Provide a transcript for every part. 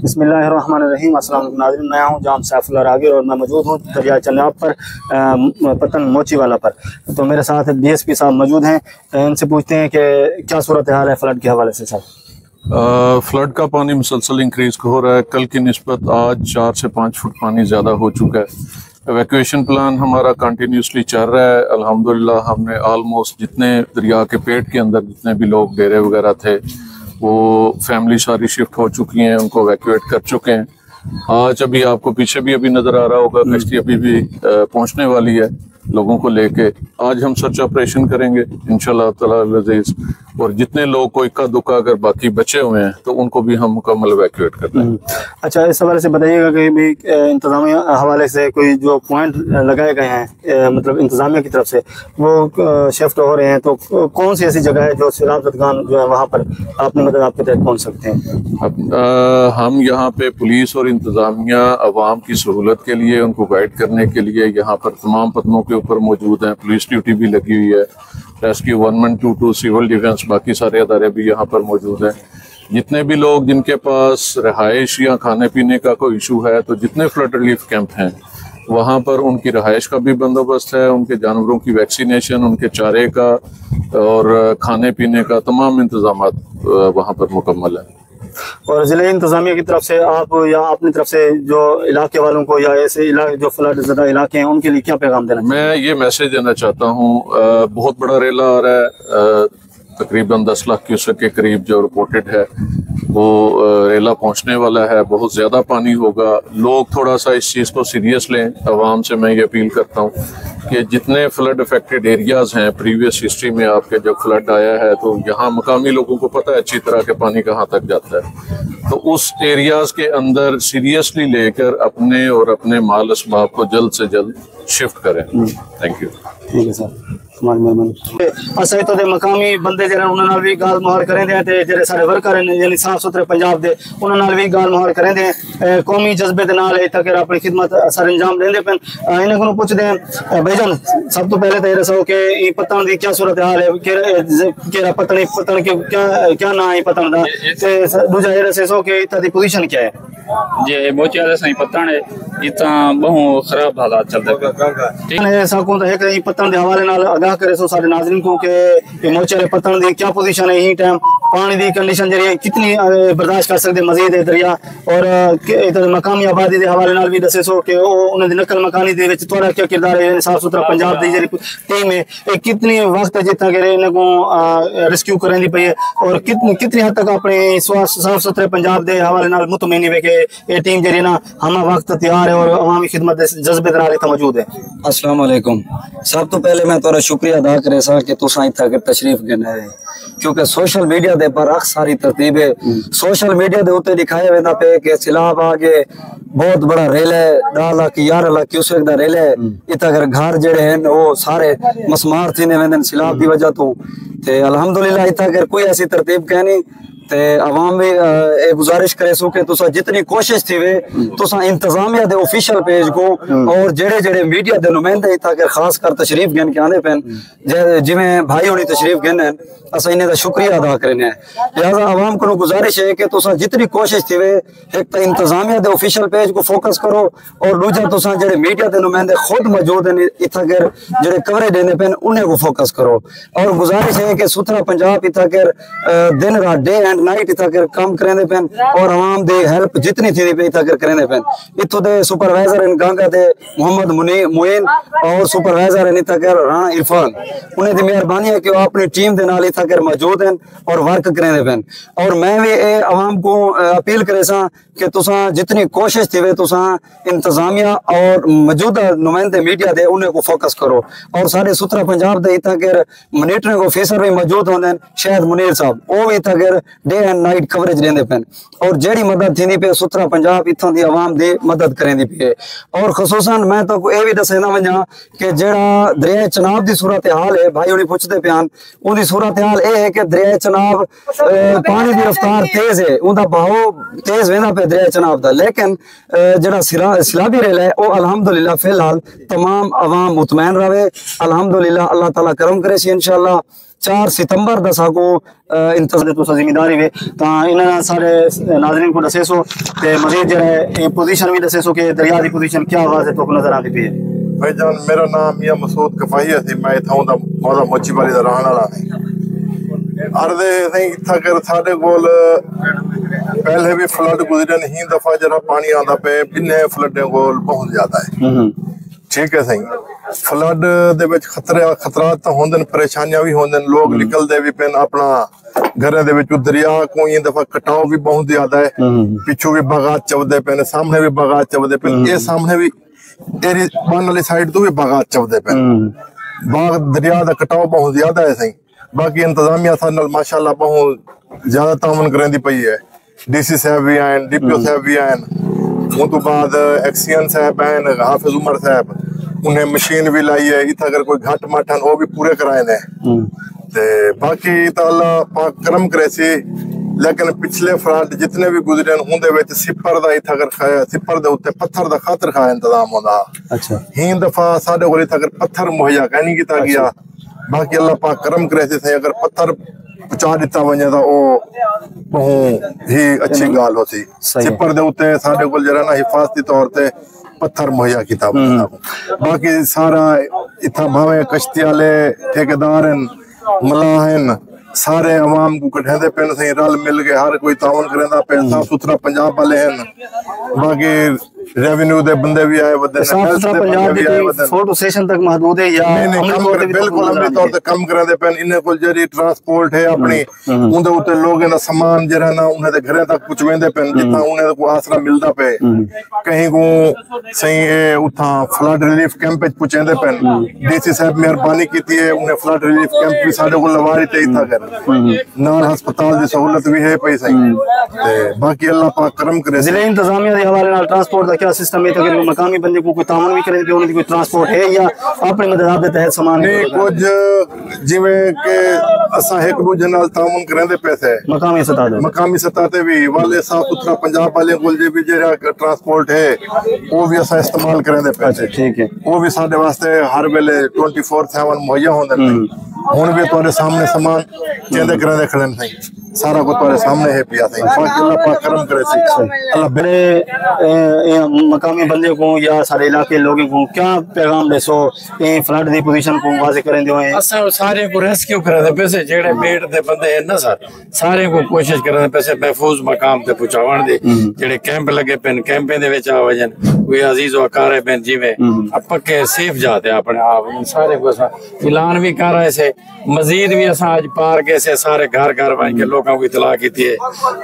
बिस्मिल्लाहिर्रहमानिर्रहीम। अस्सलाम वालेकुम नाज़रीन, मैं हूं जाम सैफुल्लाह रागिर और मैं मौजूद हूं दरिया चनाब पर, पतन मोची वाला पर। तो मेरे साथ DSP साहब मौजूद हैं। इनसे पूछते हैं कि क्या सूरत हाल है फ्लड के हवाले से। साहब, फ्लड का पानी मुसलसल इंक्रीज हो रहा है। कल की निस्बत आज 4 से 5 फुट पानी ज़्यादा हो चुका है। एवैक्यूएशन प्लान हमारा कंटिन्यूसली चल रहा है। अल्हम्दुलिल्लाह हमने ऑलमोस्ट जितने दरिया के पेट के अंदर जितने भी लोग डेरे वगैरह थे वो फैमिली सारी शिफ्ट हो चुकी हैं, उनको एवैक्यूएट कर चुके हैं। आज अभी आपको पीछे भी अभी नज़र आ रहा होगा कश्ती अभी भी पहुंचने वाली है लोगों को लेके। आज हम सर्च ऑपरेशन करेंगे इंशाल्लाह ताला अज़ीज़, और जितने लोग को इक्का दुक्का अगर बाकी बचे हुए हैं तो उनको भी हम मुकम्मल एवैक्यूएट कर देंगे। अच्छा, इस हवाले से बताइएगा कि भी इंतजामिया हवाले से कोई जो पॉइंट लगाए गए हैं, मतलब इंतजामिया की तरफ से वो शिफ्ट हो रहे हैं, तो कौन सी ऐसी जगह है जो सैलाब ज़दगान जो है वहाँ पर आपने मतलब आपके तहत पहुँच सकते हैं? हम यहाँ पे पुलिस और इंतजामिया अवाम की सहूलत के लिए, उनको गाइड करने के लिए यहाँ पर तमाम पतनों के ऊपर मौजूद हैं। पुलिस ड्यूटी भी लगी हुई है, रेस्क्यू 112, सिविल डिफेंस, बाकी सारे अदारे भी यहाँ पर मौजूद हैं। जितने भी लोग जिनके पास रहाइश या खाने पीने का कोई इशू है, तो जितने फ्लड रिलीफ कैंप हैं वहाँ पर उनकी रहाइश का भी बंदोबस्त है, उनके जानवरों की वैक्सीनेशन, उनके चारे का और खाने पीने का तमाम इंतजाम वहाँ पर मुकम्मल है। और ज़िले इंतज़ामिया की तरफ से आप या अपनी तरफ से जो इलाके वालों को या ऐसे जो फ्लड ज़दा इलाके हैं उनके लिए क्या पैगाम देना? मैं ये मैसेज देना चाहता हूँ, बहुत बड़ा रेला आ रहा है, तकरीबन 10 लाख क्यूसेक के करीब जो रिपोर्टेड है वो रेला पहुंचने वाला है। बहुत ज़्यादा पानी होगा, लोग थोड़ा सा इस चीज़ को सीरियस लें। आवाम से मैं ये अपील करता हूँ कि जितने फ्लड अफेक्टेड एरियाज़ हैं, प्रीवियस हिस्ट्री में आपके जब फ्लड आया है तो यहाँ मकामी लोगों को पता है अच्छी तरह के पानी कहाँ तक जाता है, तो उस एरियाज़ के अंदर सीरियसली लेकर अपने और अपने माल असबाब को जल्द से जल्द शिफ्ट करें। Thank you. ठीक है सर, अच्छा तो मकामी बंदे जरा उन्होंने भी गाल मुहार करें दे, जेरे सारे वर्कर हैं यानी साफ सुथरे पंजाब दे उन्होंने भी गाल मुहार करें दे, कौमी जज्बे दे नाल तक अपनी खिदमत सर अंजाम देंदे पेन। इन्हें को पूछते हैं भाईजान, सब तो पहले तो ये दसो कि पतन की क्या सूरत हाल है, केरा पतन के क्या ना है पतन दा, ते दूजा ये दसो कि इत्ता दी पोजीशन क्या है? जे मोची वाले सही पतन है इतना बहु खराब हालात चल रहे हैं। ऐसा कौन है कि पतन के हवाले नाल आगाह करे सो सारे नाज़रीन को कि मोचे वाले पतन दी क्या पोजीशन है, यही टाइम पानी दी कंडीशन जरिए कितनी बर्दाश्त कर सकते मजीद है दरिया, और मकामी आबादी के हवाले नाल भी दसे सो कि उन्होंने नकल मकानी दे विच थोड़ा क्या किरदार है, साफ सुथरा पंजाब दी जरी टीम है कितनी वक्त जितना कि इन्हें को रेस्क्यू करें पई है, और कितनी हद तक अपने साफ सुथरे पंजाब के हवाले नाल मुतमईन है कि ये टीम जरिए ना हम वक्त तैयार है और अवामी खिदमत जज्बे दे नाल मौजूद है। अस्सलाम वालेकुम। सब तो पहले मैं तोरा शुक्रिया अदा करे सा कि तुसा इत्थे अगर तशरीफ गने है, क्योंकि सोशल मीडिया दे पर अक्स सारी तरतीब है। सोशल मीडिया दे उत्ते दिखाया वेंदा पे कि सैलाब आ गए, बहुत बड़ा रेल है, 10 लाख 11 लाख क्यूसेक दा रेल है, इत्थे अगर घर जेड़े हैं वो सारे मसमार थीने वेंदन सैलाब की वजह तो। ते अल्हम्दुलिल्लाह इत्थे अगर कोई ऐसी तरतीब कहनी ते अवाम भी गुजारिश करे सो कि तुसा जितनी कोशिश थी वे तुसा इंतजामिया दे ऑफिशियल पेज को और जेड़े जेड़े मीडिया दे नुमाइंदे इत्थे अगर खास कर तशरीफ गिन के आने पेन, जिवें भाई होनी तशरीफ गिने अस इन्हें दा शुक्रिया अदा करने हैं। लिहाजा अवाम को गुजारिश है कि तुसा जितनी कोशिश थी वे एक तो इंतजामिया दे ऑफिशियल पेज को फोकस करो, और दूजा तुसा जेड़े मीडिया दे नुमाइंदे खुद मौजूद हैं इत्थे अगर जेड़े कवरेज देने पेन उन्हें को फोकस करो। और गुजारिश है कि सुथरा पंजाब इत्थे अगर दिन रात डे एंड नाइट इत्थे अगर काम करेंदे पेन, और अवाम दे हेल्प जितनी थी पे इत्थे अगर करेंदे पेन। इत्थों दे सुपरवाइजर इन गांगा दे मोहम्मद मुइन और सुपरवाइजर इन इत्थे अगर राणा इरफान, उन्हें दी मेहरबानी है कि वो अपनी टीम दे नाल इत्थे अगर मौजूद हैं और वर्क करेंदे पेन। और मैं भी अवाम को अपील करे सा कि तुसा जितनी कोशिश थी वे तुसा इंतजामिया और मौजूदा नुमाइंदे मीडिया दे उन्हें को फोकस करो। और सारे सुथरा पंजाब दे इत्थे अगर मॉनिटरिंग ऑफिसर भी मौजूद होंदे, शायद मुनीर साहब, वो भी इत्थे अगर डे एंड नाइट कवरेज लेंदे पेन, और जेड़ी मदद थी पे सुथरा पंजाब इत्थों दी आवाम दी मदद करेंदी पे। और खसूसन मैं तो ये भी दसना वजा कि जेड़ा दरिया चनाब दी सूरत हाल है, भाई उन्हें पूछते प्यान उनकी सूरत हाल ये है कि दरिया चनाब पानी की रफ्तार तेज है, उनका बहाव तेज वेंदा पे दरिया चनाब दा, लेकिन जेड़ा सैलाबी रेल है वो अल्हम्दुलिल्लाह फिलहाल तमाम आवाम मुतमैन रहे। अल्हम्दुलिल्लाह अल्लाह ताला करम करे सी इंशाअल्लाह 4 सितंबर दा साको इंतजार तो जिम्मेदारी वे ता इन्हां सारे नाज़रीन को दसे सो ते मजीद जो है पोजीशन भी दसे सो के दरिया की पोजीशन क्या आवाज है तो नजर आती पई है। भाईजान मेरा नाम मियां मसूद कफाई है, मैं इथों दा मौजा मोची वाली दा रहने वाला नहीं। अर्दे नहीं इत्था कर साडे कोल पहले भी फ्लड गुजरे नहीं, दफा जरा पानी आंदा पे बिन्ने फ्लडे कोल बहुत ज्यादा है। ठीक है सही, फ्लड दे विच खतरात तो होंदे न, परेशानियां भी होंदे न, लोग निकलदे भी पेन अपना घरे दे विच। दरिया को ये दफा कटाव भी बहुत ज्यादा है, पिछू भी बगात चवदे पेन, सामने भी बगात चवदे पेन, ये सामने भी तेरी बन वाली साइड तो भी बगात चवदे पे। बाग दरिया का कटाव बहुत ज्यादा है सही। बाकी इंतजामिया सा नल माशाल्लाह बहुत ज्यादा तावन करेंदी पई है। डीसी साहब भी आए, डीपीओ साहब भी आए, उन तो बाद एक्सीएन साहब आए, हाफिज उमर साहब, उन्हें मशीन भी लाई है। इतना अगर कोई घट मठन वो भी पूरे कराए ने। बाकी तो अल्लाह पाक करम करे सी, लेकिन पिछले फ्रंट जितने भी गुजरे उनदे विच सिपर दा इथा अगर खाया, सिपर दे उत्ते पत्थर दा खातर खा इंतजाम होंदा। अच्छा, ही दफा साडे कोल इथा अगर पत्थर मुहैया नहीं कीता गया। बाकी अल्लाह पाक करम करे सी, अगर पत्थर पहुंचा दिता वने तो ओ बहुत ही अच्छी गाल होती। सिपर दे उत्ते साडे कोल जरा ना हिफाजती तौर ते पत्थर मुहैया कीता। बाकी सारा इथा भावे कश्ती वाले ठेकेदार मलाहन सारे अवाम को कठे पे सही रल मिल के हर कोई तावन करेंदा पे। साफ सुथरा पंजाब वाले हैं, बाकी रेवेन्यू दे बंदे भी आए वदे, साफ सुथरा पंजाब दी फोटो सेशन तक महदूद है या नहीं कम करे, बिल्कुल अमली तौर ते कम करेंदे पे। इन्ने कोल जरी ट्रांसपोर्ट है अपनी, उनदे उते लोगों दा सामान जरा ना उन्हें दे घरे तक पहुंचवेंदे पे, जितना उन्हें को आसरा मिलदा पे। कहीं को सही ए उथा फ्लड रिलीफ कैंप पे पहुंचेंदे पे। डीसी साहब मेहरबानी कीती है, उन्हें फ्लड रिलीफ कैंप भी साडे को लवारी ते इथा कर नाल अस्पताल दी सहूलत भी है पई सही। ते बाकी अल्लाह पाक करम करे। जिले इंतजामिया दे हवाले नाल ट्रांसपोर्ट दा क्या सिस्टम है? तो कि मकामी बंदे को कोई तावन भी करे, उन्हें दी कोई ट्रांसपोर्ट है या अपने मदद दे तहत सामान नहीं कुछ जिवें के असा एक दूजे नाल तावन करेंदे पैसे मकामी सतह ते भी वाले साफ सुथरा पंजाब वाले कोल जे भी जेरा ट्रांसपोर्ट है वो भी असा इस्तेमाल करेंदे पैसे। ठीक है, वो भी साडे वास्ते हर वेले 24/7 मुहैया होंदे ने। हुन भी तुम्हारे सामने सामान चेंदे करेंदे खड़े ने, सारा को तुम्हारे सामने है पिया सही। बाकी अल्लाह पाक करम करे सी। अल्लाह बड़े मकामी बंदे को या सारे इलाके लोगों को क्या पैगाम देसो ए फ्लड दी पोजीशन को वाजे करेंदे होए? असा सारे को रेस्क्यू करदे पैसे, जेड़े पेट दे बंदे हैं ना सर, सारे को कोशिश करदे पैसे महफूज मकाम ते पहुंचावन दे। जेड़े कैंप लगे पेन कैंपे दे विच आवजन, कोई अजीज वकारे पेन जिवें पक्के सेफ जाते अपने आप। सारे को ऐलान भी कर रहे से, मजीद भी असा आज पार के से सारे घर घर बन के लोगों को इतला की है।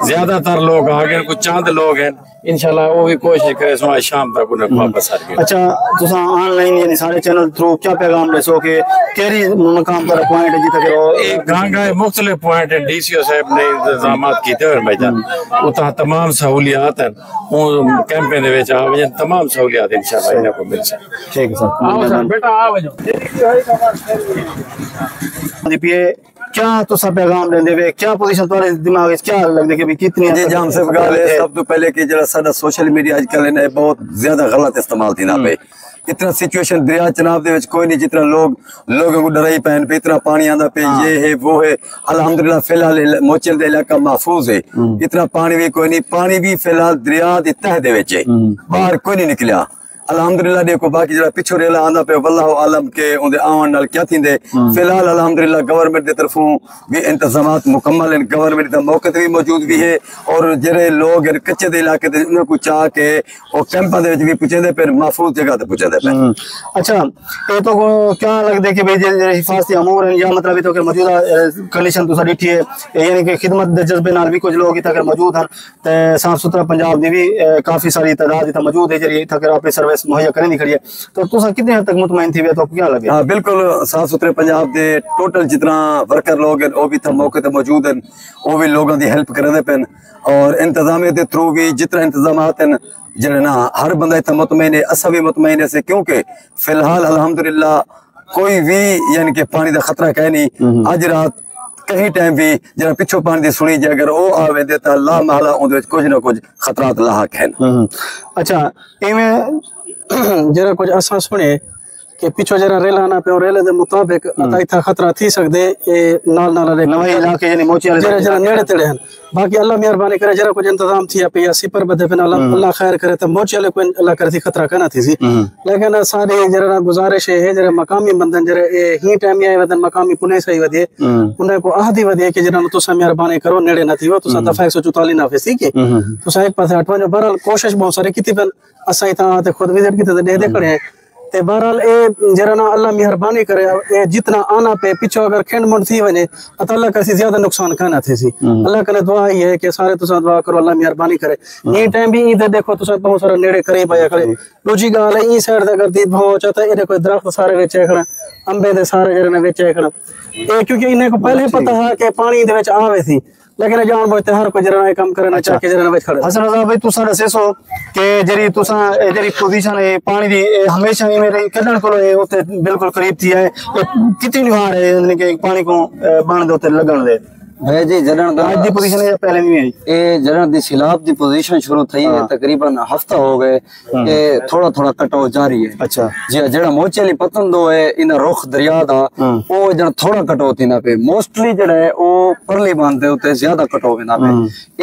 ज्यादातर लोग आ गए, कुछ चंद लोग हैं, इंशाल्लाह वो भी कोशिश करे सो आज शाम तक उन्हें वापस आ गए। अच्छा, तुसा ऑनलाइन यानी सारे चैनल थ्रू क्या पैगाम देसो के केरी मकाम पर पॉइंट है जिथे करो? एक गांगा मुख्तलिफ पॉइंट है, डीसीओ साहब ने इंतजामात कीते हुए भाईजान, उता तमाम सहूलियात हैं। वो कैंपे दे विच आवजन तमाम सहूलियात इंशाल्लाह इन्हें को मिल सके। ठीक है सर, आओ सर बेटा आओ जो दीपिए क्या तो सब पैगाम देंदे वे, क्या पोजीशन तुम्हारे दिमाग में क्या लगदे कि कितनी जी जान से गल है। सब तो पहले कि जरा साडा सोशल मीडिया आजकल ने बहुत ज्यादा गलत इस्तेमाल थी ना पे। इतना सिचुएशन दरिया चनाब दे विच कोई नहीं, जितना लोगों को डराई पैन पे, इतना पानी आंदा पे, ये है वो है। अल्हम्दुलिल्लाह फिलहाल मोचल दे इलाका महफूज है, इतना पानी भी कोई नहीं। पानी भी फिलहाल दरिया दे तह दे विच है, बाहर कोई नहीं निकलिया अल्हम्दुलिल्लाह। देखो बाकी जरा पिछो रेला आंदा पे, वल्लाहु आलम के उनदे आवन नाल क्या थींदे। फिलहाल अल्हम्दुलिल्लाह गवर्नमेंट दे तरफों भी इंतजामात मुकम्मल हैं, गवर्नमेंट दा मौके भी मौजूद भी है। और जेरे लोग कच्चे दे इलाके दे उन्हें को चाह के और कैंपा दे विच भी पुछेंदे पे, महफूज जगह ते पुछेंदे पे। अच्छा, ये तो क्या लगदे कि भाई जे हिफाजती अमूर हैं या मतलब तो कि मौजूदा कंडीशन तो साडी ठीक है, यानी कि खिदमत दे जज्बे नाल भी कुछ लोग इत्थे अगर मौजूद हैं ते साफ सुथरा पंजाब दी भी काफी सारी तादाद इत्थे मौजूद है जेरी इत्थे अगर अपनी सर्विस मुहैया करनी खड़ी है, तो तुसा कितने हद तक मुतमईन थी वे तो क्या लगे? हाँ बिल्कुल, साफ सुथरे पंजाब दे टोटल जितना वर्कर लोग हैं वो भी था मौके ते मौजूद हैं, वो भी लोगों की हेल्प करदे पेन। और इंतजामिया दे थ्रू भी जितना इंतजामात हैं जेड़े ना हर बंदा इतना मुतमईन है, असा भी मुतमईन है, क्योंकि फिलहाल अल्हम्दुलिल्लाह कोई भी यानी कि पानी का खतरा कह नहीं। अज रात कहीं टाइम भी जरा पिछो पानी दी सुनी जे अगर वो आवे दे ता ला महला उहदे विच कुछ ना कुछ खतरात लाहक हैं। अच्छा, इवें जरा कुछ असा सुने कि पिछो जरा रेल आना पे रेल के मुताबिक अता इथा खतरा थी सकदे ए नाल नाल नवे इलाके यानी मोची वाले जरा जरा नेड़े तेड़े हैं। बाकी अल्लाह मेहरबानी करे जरा कुछ इंतजाम थी पे या सिपर बदे पे अल्लाह खैर करे तो मोची वाले को अल्लाह करे थी खतरा कहना थी सी। लेकिन सारे जरा गुजारिश है जरा मकामी बंदन जरा ही टाइम आए वदन मकामी पुणे सही वदे उन्हें को आहदी वदे कि जरा तुसा मेहरबानी करो नेड़े न थी वो तुसा दफा 144 ना फसी के तुसा एक पासे हटवा जो बहरहाल कोशिश बहुत सारी की थी पर असा इथा ते खुद विजिट की ते दे खड़े हैं ते बहरहाल ए जरा ना अल्लाह मेहरबानी करे ए जितना आना पे पिछो अगर खेंड मुंड थी वने तो अल्लाह का ज्यादा नुकसान कहना थे सी। अल्लाह कने दुआ ही है कि सारे तुसा दुआ करो अल्लाह मेहरबानी करे। ये टाइम भी इधर देखो तुसा बहुत सारा नेड़े करे पाया खड़े दूजी गाल है ई साइड अगर दीद भाव चाहता है कोई दरख्त सारे वेचे खड़ा अंबे दे सारे जरे ने वेचे खड़ा ए क्योंकि इन्हें को पहले पता है कि पानी दे विच आवे थी लेकिन जान बुझते हर कोई जरा काम करना चाह के जरा खड़े। हसन रजा भाई तुसा दसो कि जरी तुसा जरी पोजीशन है पानी दी हमेशा ही मेरे कदन को उते बिल्कुल करीब थी है कितनी हार है यानी कि पानी को बाण दे उते लगन दे है जी जरण दा आज दी पोजीशन है पहले नहीं आई ए जरण दी सिलाब दी पोजीशन शुरू थई है तकरीबन हफ्ता हो गए ए थोड़ा थोड़ा कटाव जारी है। अच्छा जी जेड़ा मोचेली पतंदो है इन रुख दरिया दा ओ जण थोड़ा कटाव थी ना पे मोस्टली जड़ा है ओ परली बांध दे उते ज्यादा कटाव ना पे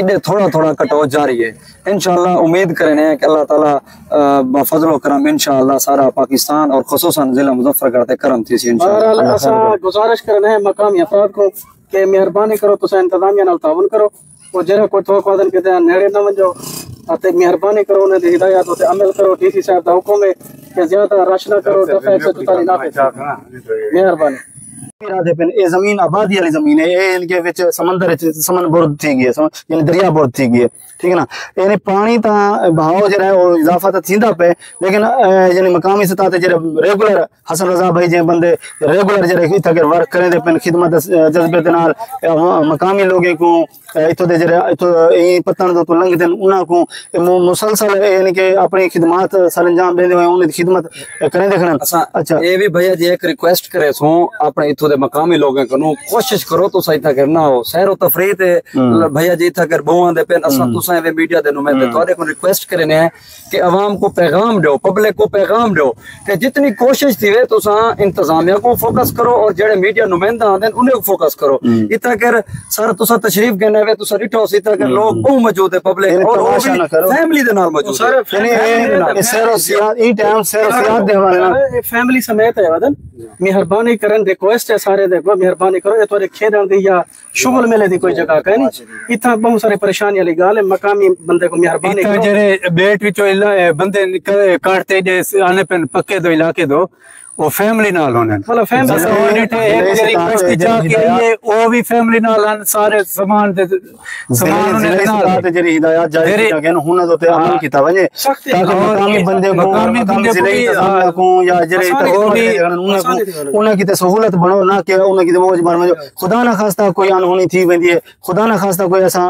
इने थोड़ा थोड़ा कटाव जारी है। इंशाल्लाह उम्मीद करने हैं कि अल्लाह ताला फजलो करम इंशाल्लाह सारा पाकिस्तान और खुसूसन जिला मुजफ्फरगढ़ ते करम थी इंशाल्लाह। असा गुजारिश करने हैं मकामी अफराद को के मेहरबानी करो तुसा इंतजामिया नाल ताउन करो और जरा कोई तो वादन के नेड़े न वजो अते मेहरबानी करो उन्हें दी हिदायत ते अमल करो। डीसी साहब दा हुक्म है कि ज्यादा रश ना करो दफा 144 ना मेहरबानी ये जमीन आबादी वाली जमीन है ये इनके विच समंदर समन बुर्द थी गई है यानी दरिया बुर्द थी गई है ठीक है ना यानी पानी ता बहाव जरा है वो इजाफा तो थींदा पे लेकिन यानी मकामी सतह ते जरा रेगुलर हसन रजा भाई जे बंदे रेगुलर जरा इत्थे अगर वर्क करें दे पेन खिदमत जज्बे दे नाल मकामी लोगें को इत्थों दे जरा इत्थों ई पत्तन दो तो लंघ देन उना को मुसलसल यानी कि अपनी खिदमत सरंजाम देंदे होए उन्हें खिदमत करें देखना। अच्छा ये भी भैया जी एक रिक्वेस्ट करे सो अपने इत्थों दे मकामी लोगों को कोशिश करो तो सही तक ना हो सैर तफरीह ते भैया जी इत्थे अगर बोआं दे पेन असा तुसा वे मीडिया दे नुमाइंदे तोरे को रिक्वेस्ट करने हैं कि अवाम को पैगाम दो पब्लिक को पैगाम दो कि जितनी कोशिश थी वे तुसा इंतजामिया को फोकस करो और जेड़े मीडिया नुमाइंदा आंदे उन्हें को फोकस करो। इतना कर सर तुसा तशरीफ गने वे तुसा रिठो इतना कर लोग बहु मौजूद है पब्लिक और फैमिली दे नाल मौजूद सर यानी सैरो सियात ई टाइम सैरो सियात दे हवाले नाल फैमिली समेत है वदन मेहरबानी करन रिक्वेस्ट है सारे देखो मेहरबानी करो ये तोरे खेदन दी या शुगल मेले दी कोई जगह का नहीं इतना बहुत सारी परेशानी वाली गाल है मकामी बंदे को मेहरबानी करो जरे बेट विचो बंदे काटते जे आने पे पक्के दो इलाके दो वो फैमिली नाल होने मतलब फैमिली ये वो भी फैमिली नाल सारे सामान दे सामान ने जरी हिदायत जारी किया गया हुन तो ते अमल कीता वने ताकि मकामी बंदे को या जरे उन्हें की सहूलत बनो ना कि उन्हें की मौज मार में खुदा ना खास्ता कोई अनहोनी थी वेंदी है खुदा ना खास्ता कोई ऐसा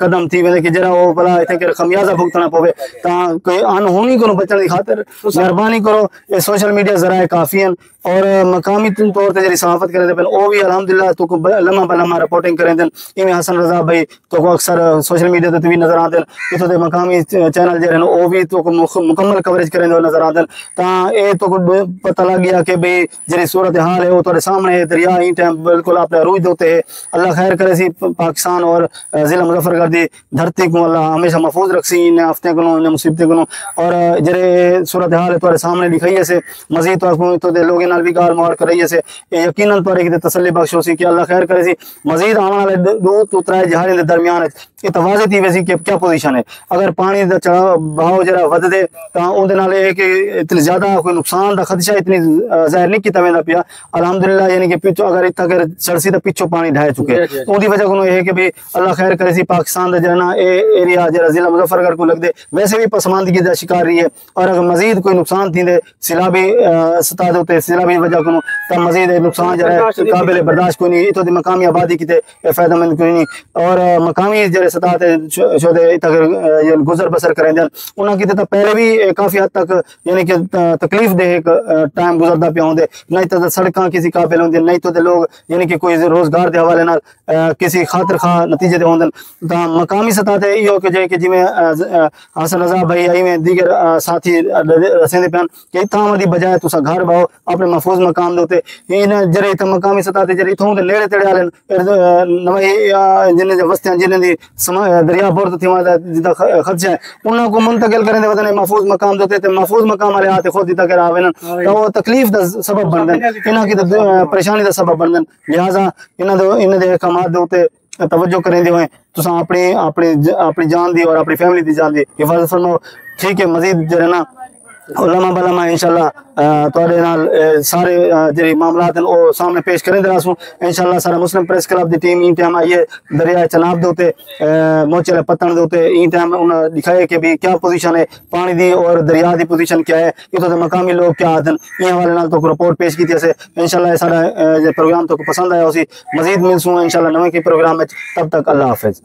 कदम थी वेंदे कि जरा वो भला इथे के खमियाजा भुगतना पवे ता कोई अनहोनी को बचण की खातिर मेहरबानी करो ये सोशल मीडिया जराए और मकामी तौर पर सहाफत करें वो भी अल्हम्दुलिल्लाह तो लम्हा बलम्हा रिपोर्टिंग करें इवें हसन रजा भाई तो अक्सर सोशल मीडिया ते भी नजर आते इतों के मकामी चैनल जो वो भी तो मुकम्मल कवरेज करें नजर आते ये तो पता लग गया कि भाई जी सूरत हाल है वो तो सामने दरिया ही टाइम बिल्कुल आप अरूज होते है। अल्लाह खैर करे सी पाकिस्तान और जिला मुजफ्फरगढ़ की धरती को अल्लाह हमेशा महफूज रखसी इन हफ्ते को इन मुसीबत को और जरे सूरत हाल है तो सामने दिखाइए से मजीद तो लोग नाल भी गाल मार कर रही है यकीनन तौर पर तसल्ली बख्श हो सी कि अल्लाह खैर करे सी मजीद आने वाले 2 तो 3 जहाज़ों के दरमियान ये तवाज़े थी वैसी कि क्या पोजीशन है अगर पानी का चढ़ाव बहाव जरा वध दे तो उहदे नाल कि इतनी ज्यादा कोई नुकसान का खदशा इतनी जाहिर नहीं किया वेंदा पिया अल्हम्दुलिल्लाह यानी कि पिछो अगर इतना अगर चढ़सी तो पिछो पानी ढाए चुके उहदी वजह को ये कि भाई अल्लाह खैर करे सी पाकिस्तान का जरा ना एरिया जरा जिला मुजफ्फरगढ़ को लगते वैसे भी पसमानदगी का शिकार रही है और अगर मजीद कोई नुकसान थी सिलाबी सतह वगैरह भी वजह को तब मजीद नुकसान जो है काबिल बर्दाश्त कोई नहीं इतो मकामी आबादी की फायदेमंद कोई नहीं और मकामी जो सतह ते गुजर बसर करें उन्होंने की पहले भी काफी हद तक यानी कि तकलीफ दे एक टाइम गुजरता पे होंगे नहीं तो सड़क किसी काबिल होंगे नहीं तो लोग यानी कि कोई रोजगार के हवाले नाल किसी खातिर खा नतीजे दे होंगे मकामी सतह ते इहो कि जिमें हसन रजा भाई आई में दीगर साथी रसेंदे पे कि इतना दी बजाय तुसा घर बाओ अपने महफूज मकाम दे इन जरे मकामी सतह ते जरे इथों नेड़े तेड़े आले नवे जिन्हें वस्तियां जिन्हें दरिया बोर थी जिदा खर्चा है उन्होंने को मुंतकिल करें वतन महफूज मकाम दे महफूज मकाम वाले हाथ खुद तक आवे तो वो तकलीफ का सबब बनदन इन्हां की परेशानी का सबब बनदन लिहाजा इन्हां दे अहकामात दे उत्ते तवज्जो करेंदे होए तुसा अपनी जान दी और अपनी फैमिली दी जान दी हिफाजत फरमाओ ठीक है मजीद जरा ना उलमा बलमा इंशाल्लाह तोड़े नाल सारे जेरी मामलात हैं वो सामने पेश करें दरासू इंशाल्लाह सारा मुस्लिम प्रेस क्लब दी टीम इन टाइम आइए दरिया चनाब दे उते मोचले पत्तन दे उते इन टाइम उन्हें दिखाए कि भी क्या पोजीशन है पानी दी और दरिया दी पोजीशन क्या है इतो ते मकामी लोग क्या आदन ये हवाले नाल तो रिपोर्ट पेश की थी इंशाल्लाह सारा जे प्रोग्राम तो पसंद आया उसी मजीद मिलसूं इंशाल्लाह नवे के प्रोग्राम में तब तक अल्लाह हाफिज।